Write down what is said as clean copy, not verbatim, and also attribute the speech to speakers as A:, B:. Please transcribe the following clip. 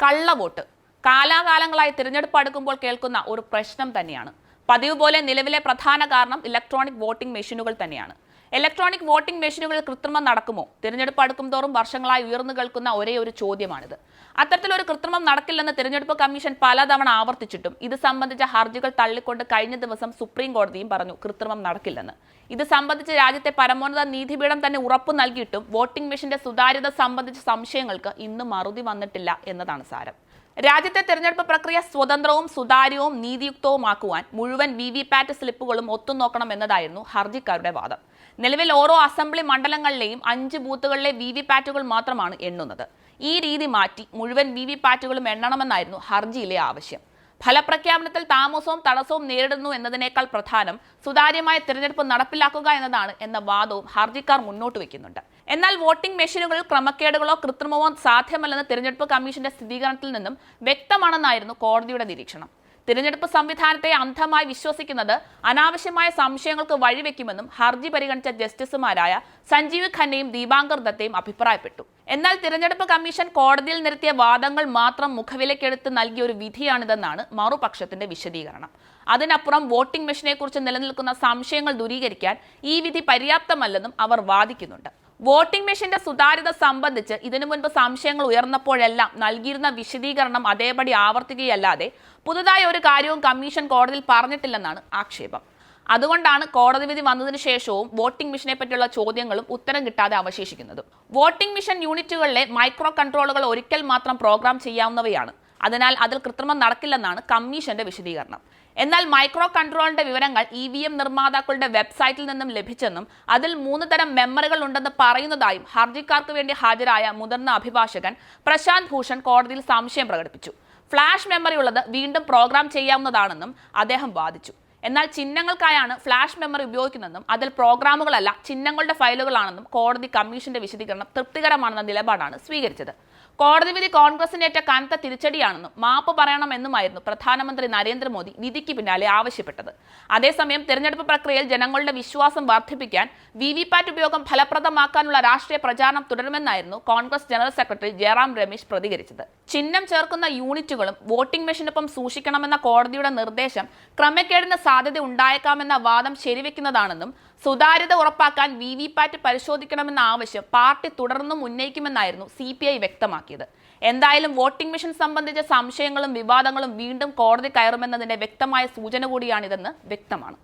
A: കള്ളവോട്ട് കാലാകാലങ്ങളായി തിരഞ്ഞെടുപ്പ് അടുക്കുമ്പോൾ കേൾക്കുന്ന ഒരു പ്രശ്നം തന്നെയാണ്. പതിവ് പോലെ നിലവിലെ പ്രധാന കാരണം ഇലക്ട്രോണിക് വോട്ടിംഗ് മെഷീനുകൾ തന്നെയാണ്. ഇലക്ട്രോണിക് വോട്ടിംഗ് മെഷീനുകളിൽ കൃത്രിമം നടക്കുമോ? തിരഞ്ഞെടുപ്പ് അടുക്കും തോറും വർഷങ്ങളായി ഉയർന്നു കേൾക്കുന്ന ഒരേ ഒരു ചോദ്യമാണിത്. അത്തരത്തിലൊരു കൃത്രിമം നടക്കില്ലെന്ന് തിരഞ്ഞെടുപ്പ് കമ്മീഷൻ പലതവണ ആവർത്തിച്ചിട്ടും ഇത് സംബന്ധിച്ച ഹർജികൾ തള്ളിക്കൊണ്ട് കഴിഞ്ഞ ദിവസം സുപ്രീം കോടതിയും പറഞ്ഞു കൃത്രിമം നടക്കില്ലെന്ന്. ഇത് സംബന്ധിച്ച് രാജ്യത്തെ പരമോന്നത നീതിപീഠം തന്നെ ഉറപ്പു നൽകിയിട്ടും വോട്ടിംഗ് മെഷീന്റെ സുതാര്യത സംബന്ധിച്ച സംശയങ്ങൾക്ക് ഇന്നും മറുപടി വന്നിട്ടില്ല എന്നതാണ് സാരം. രാജ്യത്തെ തെരഞ്ഞെടുപ്പ് പ്രക്രിയ സ്വതന്ത്രവും സുതാര്യവും നീതിയുക്തവുമാക്കുവാൻ മുഴുവൻ വിവിപാറ്റ് സ്ലിപ്പുകളും ഒത്തുനോക്കണം എന്നതായിരുന്നു ഹർജിക്കാരുടെ വാദം. നിലവിൽ ഓരോ അസംബ്ലി മണ്ഡലങ്ങളിലെയും 5 ബൂത്തുകളിലെ വിവിപാറ്റുകൾ മാത്രമാണ് എണ്ണുന്നത്. ഈ രീതി മാറ്റി മുഴുവൻ വിവിപാറ്റുകളും എണ്ണണമെന്നായിരുന്നു ഹർജിയിലെ ആവശ്യം. ഫലപ്രഖ്യാപനത്തിൽ താമസവും തടസ്സവും നേരിടുന്നു എന്നതിനേക്കാൾ പ്രധാനം സുതാര്യമായ തിരഞ്ഞെടുപ്പ് നടപ്പിലാക്കുക എന്നതാണ് എന്ന വാദവും ഹർജിക്കാർ മുന്നോട്ട് വയ്ക്കുന്നുണ്ട്. എന്നാൽ വോട്ടിംഗ് മെഷീനുകളിൽ ക്രമക്കേടുകളോ കൃത്രിമമോ സാധ്യമല്ലെന്ന് തിരഞ്ഞെടുപ്പ് കമ്മീഷന്റെ സ്ഥിരീകരണത്തിൽ നിന്നും വ്യക്തമാണെന്നായിരുന്നു കോടതിയുടെ നിരീക്ഷണം. തിരഞ്ഞെടുപ്പ് സംവിധാനത്തെ അന്ധമായി വിശ്വസിക്കുന്നത് അനാവശ്യമായ സംശയങ്ങൾക്ക് വഴിവെക്കുമെന്നും ഹർജി പരിഗണിച്ച ജസ്റ്റിസുമാരായ സഞ്ജീവ് ഖന്നയും ദീപാങ്കർ ദത്തയും അഭിപ്രായപ്പെട്ടു. എന്നാൽ തിരഞ്ഞെടുപ്പ് കമ്മീഷൻ കോടതിയിൽ നിരത്തിയ വാദങ്ങൾ മാത്രം മുഖവിലക്കെടുത്ത് നൽകിയ ഒരു വിധിയാണിതെന്നാണ് മറുപക്ഷത്തിന്റെ വിശദീകരണം. അതിനപ്പുറം വോട്ടിംഗ് മെഷീനെ കുറിച്ച് നിലനിൽക്കുന്ന സംശയങ്ങൾ ദൂരീകരിക്കാൻ ഈ വിധി പര്യാപ്തമല്ലെന്നും അവർ വാദിക്കുന്നുണ്ട്. വോട്ടിംഗ് മെഷീന്റെ സുതാര്യത സംബന്ധിച്ച് ഇതിനു മുൻപ് സംശയങ്ങൾ ഉയർന്നപ്പോഴെല്ലാം നൽകിയിരുന്ന വിശദീകരണം അതേപടി ആവർത്തിക്കുകയല്ലാതെ പുതുതായി ഒരു കാര്യവും കമ്മീഷൻ കോടതിയിൽ പറഞ്ഞിട്ടില്ലെന്നാണ് ആക്ഷേപം. അതുകൊണ്ടാണ് കോടതി വിധി വന്നതിന് ശേഷവും വോട്ടിംഗ് മെഷീനെ പറ്റിയുള്ള ചോദ്യങ്ങളും ഉത്തരം കിട്ടാതെ അവശേഷിക്കുന്നതും. വോട്ടിംഗ് മെഷീൻ യൂണിറ്റുകളിലെ മൈക്രോ കൺട്രോളുകൾ ഒരിക്കൽ മാത്രം പ്രോഗ്രാം ചെയ്യാവുന്നവയാണ്. അതിനാൽ അതിൽ കൃത്രിമം നടക്കില്ലെന്നാണ് കമ്മീഷന്റെ വിശദീകരണം. എന്നാൽ മൈക്രോ കൺട്രോളിന്റെ വിവരങ്ങൾ EVM നിർമ്മാതാക്കളുടെ വെബ്സൈറ്റിൽ നിന്നും ലഭിച്ചെന്നും അതിൽ 3 തരം മെമ്മറികൾ ഉണ്ടെന്ന് പറയുന്നതായും ഹർജിക്കാർക്ക് വേണ്ടി ഹാജരായ മുതിർന്ന അഭിഭാഷകൻ പ്രശാന്ത് ഭൂഷൺ കോടതിയിൽ സംശയം പ്രകടിപ്പിച്ചു. ഫ്ലാഷ് മെമ്മറി ഉള്ളത് വീണ്ടും പ്രോഗ്രാം ചെയ്യാവുന്നതാണെന്നും അദ്ദേഹം വാദിച്ചു. എന്നാൽ ചിഹ്നങ്ങൾക്കായാണ് ഫ്ലാഷ് മെമ്മറി ഉപയോഗിക്കുന്നതെന്നും അതിൽ പ്രോഗ്രാമുകളല്ല ചിഹ്നങ്ങളുടെ ഫയലുകളാണെന്നും കോടതി കമ്മീഷന്റെ വിശദീകരണം തൃപ്തികരമാണെന്ന നിലപാടാണ് സ്വീകരിച്ചത്. കോടതി വിധി കോൺഗ്രസിനേറ്റ കനത്ത തിരിച്ചടിയാണെന്നും മാപ്പ് പറയണമെന്നുമായിരുന്നു പ്രധാനമന്ത്രി നരേന്ദ്രമോദി വിധിക്ക് പിന്നാലെ ആവശ്യപ്പെട്ടത്. അതേസമയം തിരഞ്ഞെടുപ്പ് പ്രക്രിയയിൽ ജനങ്ങളുടെ വിശ്വാസം വർദ്ധിപ്പിക്കാൻ വിവിപാറ്റ് ഉപയോഗം ഫലപ്രദമാക്കാനുള്ള രാഷ്ട്രീയ പ്രചാരണം തുടരുമെന്നായിരുന്നു കോൺഗ്രസ് ജനറൽ സെക്രട്ടറി ജയറാം രമേശ് പ്രതികരിച്ചത്. ചിഹ്നം ചേർക്കുന്ന യൂണിറ്റുകളും വോട്ടിംഗ് മെഷീനൊപ്പം സൂക്ഷിക്കണമെന്ന കോടതിയുടെ നിർദ്ദേശം ക്രമക്കേടിന് സാധ്യത ഉണ്ടായേക്കാമെന്ന വാദം ശരിവെക്കുന്നതാണെന്നും സുതാര്യത ഉറപ്പാക്കാൻ വിവിപാറ്റ് പരിശോധിക്കണമെന്ന ആവശ്യം പാർട്ടി തുടർന്നും ഉന്നയിക്കുമെന്നായിരുന്നു CPI വ്യക്തമാക്കിയത്. എന്തായാലും വോട്ടിംഗ് മെഷീൻ സംബന്ധിച്ച സംശയങ്ങളും വിവാദങ്ങളും വീണ്ടും കോടതി കയറുമെന്നതിന്റെ വ്യക്തമായ സൂചന കൂടിയാണിതെന്ന് വ്യക്തമാണ്.